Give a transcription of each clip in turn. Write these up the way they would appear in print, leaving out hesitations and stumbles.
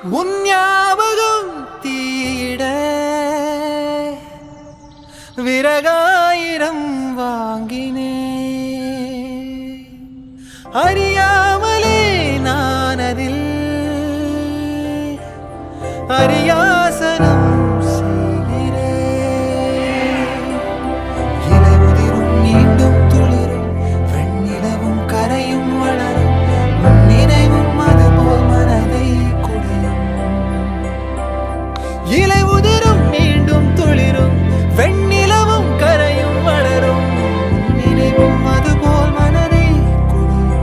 உன் ஞாபகம் தீட விறகாயிரம் வாங்கினே அறியாமலே நான் அதில் அரியாசனம் செய்கிறேன். இலை உதிரும் மீண்டும் துளிரும் வெண்ணிலவும் கரையும் வளரும் உன் நினைவும் அதுபோல் மனதை குடையும். இலை உதிரும் மீண்டும் துளிரும் வெண்ணிலவும் கரையும் வளரும் உன் நினைவும் அதுபோல் மனதை குடையும்.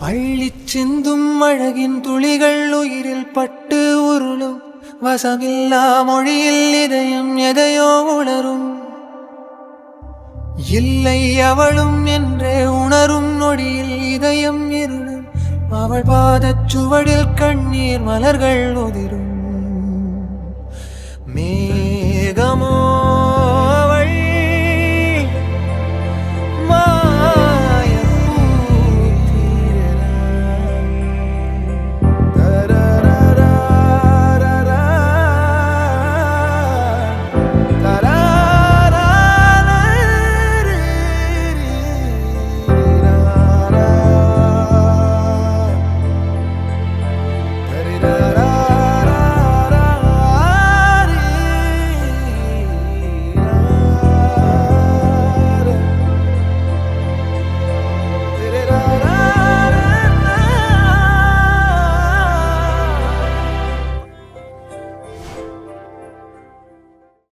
அள்ளிச் சிந்தும் அழகின் துளிகள் உயிரில் பட்டு உருளும் வசமில்லா மொழியில் இதயம் எதையோ உணரும். இல்லை அவளும் என்றே உணரும் நொடியில் இதயம் இருளும். அவள் பாதச் சுவடில் கண்ணீர் மலர்கள் உதிரும்.